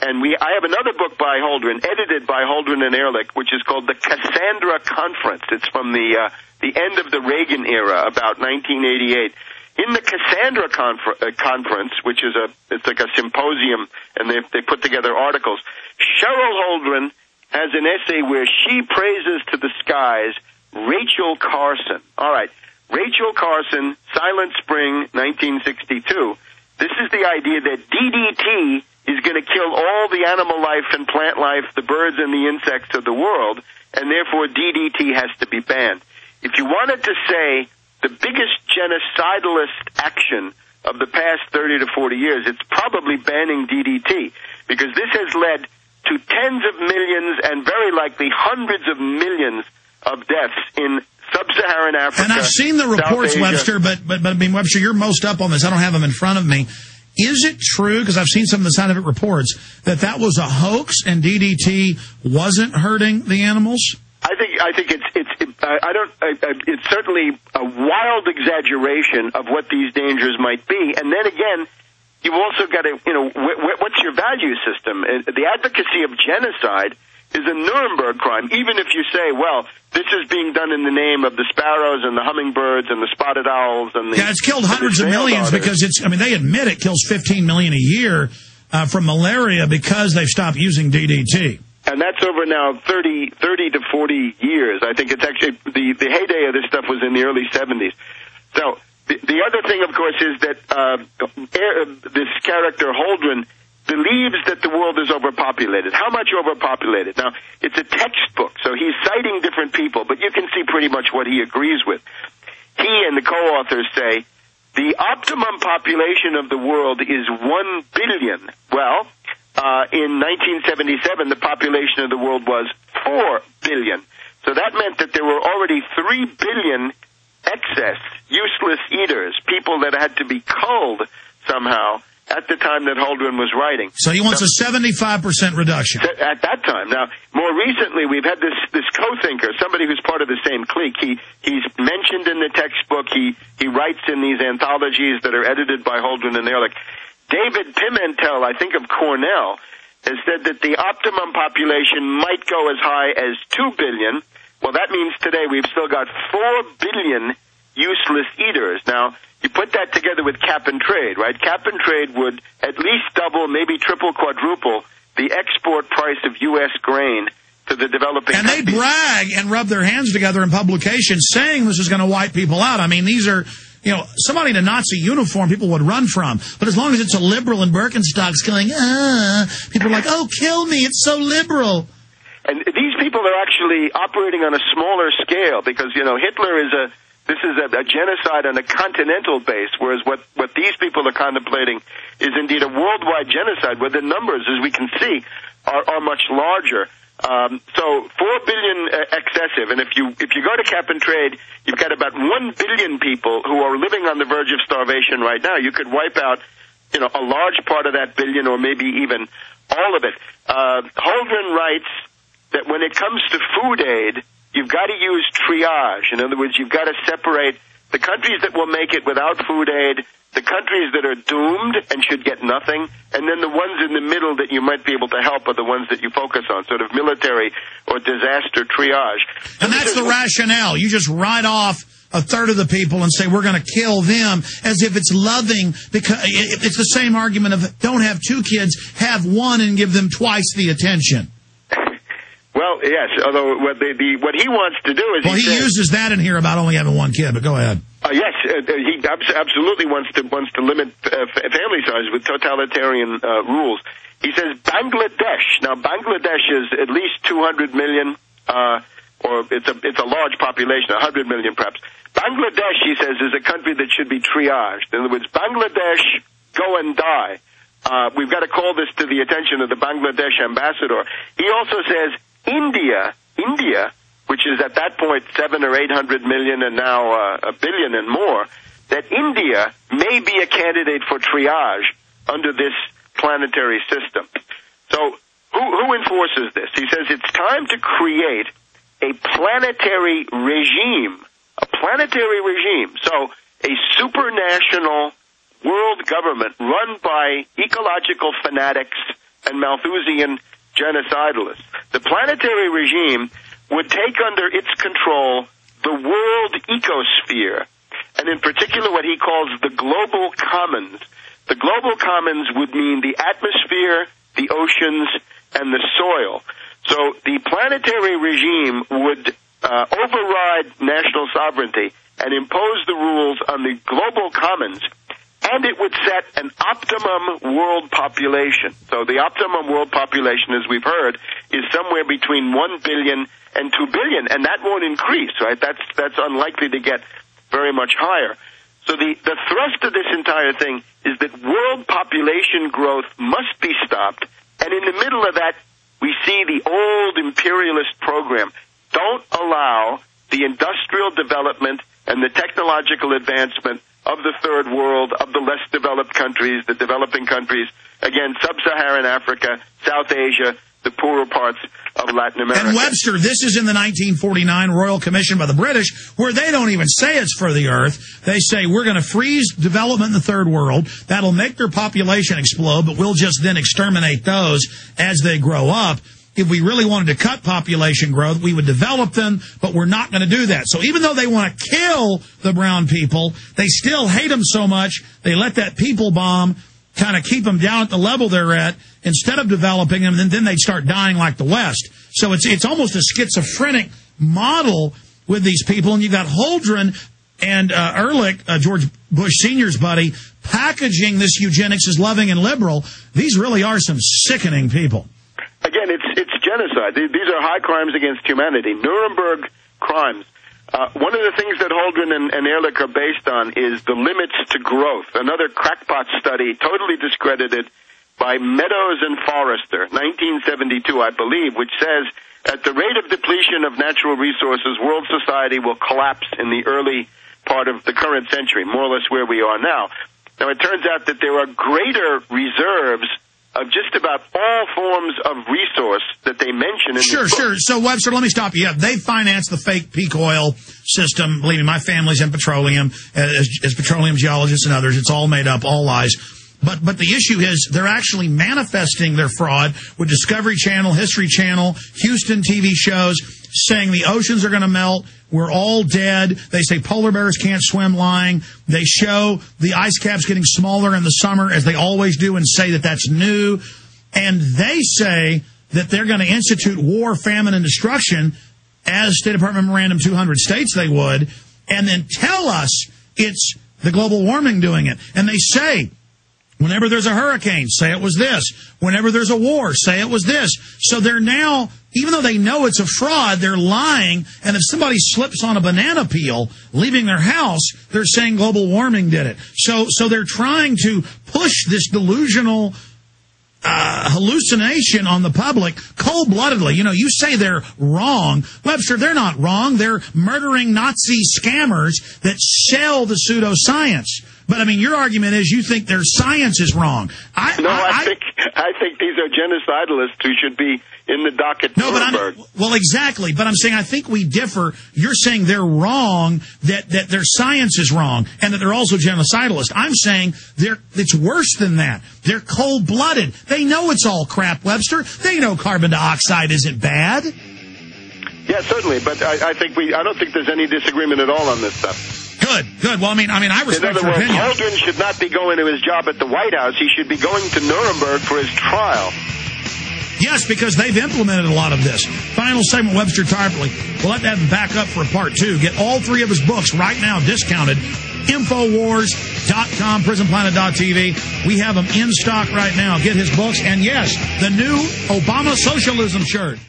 And I have another book by Holdren, edited by Holdren and Ehrlich, which is called the Cassandra Conference. It's from the end of the Reagan era, about 1988. In the Cassandra Conference, which is it's like a symposium, and they put together articles, Cheryl Holdren has an essay where she praises to the skies Rachel Carson. All right, Rachel Carson, Silent Spring, 1962. This is the idea that DDT is going to kill all the animal life and plant life, the birds and the insects of the world, and therefore DDT has to be banned. If you wanted to say the biggest genocidalist action of the past 30 to 40 years, it's probably banning DDT, because this has led to tens of millions and very likely hundreds of millions of deaths in sub-Saharan Africa. And I've seen the reports, Webster, but I mean, Webster, you're most up on this. I don't have them in front of me. Is it true, because I've seen some of the scientific reports, that was a hoax and DDT wasn't hurting the animals? I think it's certainly a wild exaggeration of what these dangers might be. And then again, you've also got to, what's your value system? The advocacy of genocide is a Nuremberg crime, even if you say, well, this is being done in the name of the sparrows and the hummingbirds and the spotted owls and the... Yeah, it's killed hundreds of millions because they admit it kills 15 million a year from malaria because they've stopped using DDT. And that's over now 30 to 40 years. I think it's actually, the heyday of this stuff was in the early 70s. So, the other thing, of course, is that this character, Holdren, believes that the world is overpopulated. How much overpopulated? Now, it's a textbook, so he's citing different people, but you can see pretty much what he agrees with. He and the co-authors say, the optimum population of the world is 1 billion. Well, in 1977, the population of the world was 4 billion. So that meant that there were already 3 billion excess, useless eaters, people that had to be culled somehow at the time that Holdren was writing. So he wants a 75% reduction. At that time. Now, more recently, we've had this co-thinker, somebody who's part of the same clique. He's mentioned in the textbook. He writes in these anthologies that are edited by Holdren and Ehrlich. David Pimentel, I think of Cornell, has said that the optimum population might go as high as 2 billion. Well, that means today we've still got 4 billion useless eaters. Now, you put that together with cap and trade, right? Cap and trade would at least double, maybe triple, quadruple the export price of U.S. grain to the developing countries. And they brag and rub their hands together in publications saying this is going to wipe people out. I mean, these are, somebody in a Nazi uniform people would run from. But as long as it's a liberal in Birkenstocks going, people are like, oh, kill me, it's so liberal. And these people are actually operating on a smaller scale because, Hitler is this is a genocide on a continental base, whereas what these people are contemplating is indeed a worldwide genocide, where the numbers, as we can see, are much larger. So 4 billion excessive, and if you go to cap and trade, you've got about 1 billion people who are living on the verge of starvation right now. You could wipe out, a large part of that billion, or maybe even all of it. Holdren writes that when it comes to food aid, you've got to use triage. In other words, you've got to separate the countries that will make it without food aid, the countries that are doomed and should get nothing, and then the ones in the middle that you might be able to help are the ones that you focus on, sort of military or disaster triage. And that's the rationale. You just write off a third of the people and say we're going to kill them as if it's loving, because it's the same argument of don't have 2 kids, have 1 and give them twice the attention. Well, yes, although what he wants to do is... Well, he uses that in here about only having 1 kid, but go ahead. Yes, he absolutely wants to limit family size with totalitarian rules. He says Bangladesh. Now, Bangladesh is at least 200 million, or it's a large population, 100 million perhaps. Bangladesh, he says, is a country that should be triaged. In other words, Bangladesh, go and die. We've got to call this to the attention of the Bangladesh ambassador. He also says India, which is at that point 700 or 800 million and now a billion and more, that India may be a candidate for triage under this planetary system. So who enforces this? He says it's time to create a planetary regime. So a supranational world government run by ecological fanatics and Malthusian genocidalists. The planetary regime would take under its control the world ecosphere, and in particular what he calls the global commons. The global commons would mean the atmosphere, the oceans, and the soil. So the planetary regime would override national sovereignty and impose the rules on the global commons, and it would set an optimum world population. So the optimum world population, as we've heard, is somewhere between 1 billion and 2 billion, and that won't increase, right? That's unlikely to get very much higher. So the thrust of this entire thing is that world population growth must be stopped, and in the middle of that, we see the old imperialist program. Don't allow the industrial development and the technological advancement of the third world, of the less developed countries, the developing countries, again, sub-Saharan Africa, South Asia, the poorer parts of Latin America. And Webster, this is in the 1949 Royal Commission by the British, where they don't even say it's for the earth. They say we're going to freeze development in the third world. That'll make their population explode, but we'll just then exterminate those as they grow up. If we really wanted to cut population growth, we would develop them, but we're not going to do that. So even though they want to kill the brown people, they still hate them so much, they let that people bomb kind of keep them down at the level they're at instead of developing them, and then they'd start dying like the West. So it's almost a schizophrenic model with these people, and you've got Holdren and Ehrlich, George Bush Sr.'s buddy, packaging this eugenics as loving and liberal. These really are some sickening people. Again, it's genocide. These are high crimes against humanity, Nuremberg crimes. One of the things that Holdren and Ehrlich are based on is the limits to growth. Another crackpot study, totally discredited, by Meadows and Forrester, 1972, I believe, which says at the rate of depletion of natural resources, world society will collapse in the early part of the current century, more or less where we are now. Now, it turns out that there are greater reserves of just about all forms of resource that they mention in Sure. So, Webster, let me stop you. They financed the fake peak oil system. Believe me, my family's in petroleum, as petroleum geologists and others. It's all made up, all lies. But the issue is they're actually manifesting their fraud with Discovery Channel, History Channel, Houston TV shows, saying the oceans are going to melt. We're all dead. They say polar bears can't swim, lying. They show the ice caps getting smaller in the summer, as they always do, and say that that's new. And they say that they're going to institute war, famine, and destruction, as State Department Memorandum 200 states they would, and then tell us it's the global warming doing it. And they say, whenever there's a hurricane, say it was this. Whenever there's a war, say it was this. So they're now, even though they know it's a fraud, they're lying. And if somebody slips on a banana peel leaving their house, they're saying global warming did it. So they're trying to push this delusional hallucination on the public cold-bloodedly. You know, you say they're wrong. Webster, they're not wrong. They're murdering Nazi scammers that sell the pseudoscience. But, I mean, your argument is you think their science is wrong. I think these are genocidalists who should be in the dock at Nuremberg. Well, exactly. But I'm saying I think we differ. You're saying they're wrong, that their science is wrong, and that they're also genocidalists. I'm saying it's worse than that. They're cold-blooded. They know it's all crap, Webster. They know carbon dioxide isn't bad. Yeah, certainly. But I don't think there's any disagreement at all on this stuff. Good. Well, I mean, I respect your opinion. Holdren should not be going to his job at the White House. He should be going to Nuremberg for his trial. Yes, because they've implemented a lot of this. Final segment, Webster Tarpley. We'll have to have him back up for a part 2. Get all 3 of his books right now discounted. Infowars.com, prisonplanet.tv. We have them in stock right now. Get his books. And yes, the new Obama Socialism shirt.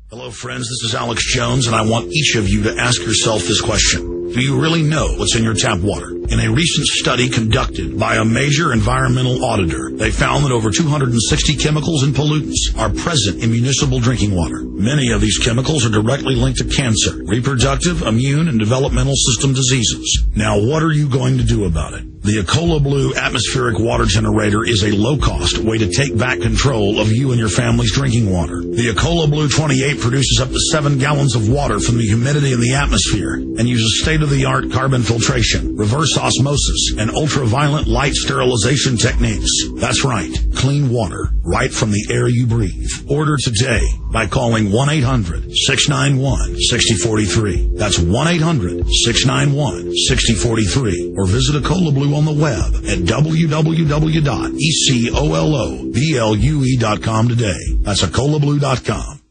Hello, friends. This is Alex Jones, and I want each of you to ask yourself this question. Do you really know what's in your tap water? In a recent study conducted by a major environmental auditor, they found that over 260 chemicals and pollutants are present in municipal drinking water. Many of these chemicals are directly linked to cancer, reproductive, immune, and developmental system diseases. Now, what are you going to do about it? The Ecola Blue atmospheric water generator is a low-cost way to take back control of you and your family's drinking water. The Ecola Blue 28 produces up to 7 gallons of water from the humidity in the atmosphere and uses state-of-the-art carbon filtration, reverse osmosis, and ultraviolet light sterilization techniques. That's right, clean water right from the air you breathe. Order today by calling 1-800-691-6043. That's 1-800-691-6043. Or visit a Cola Blue on the web at www.ecoloblu.com today. That's a colablue.com.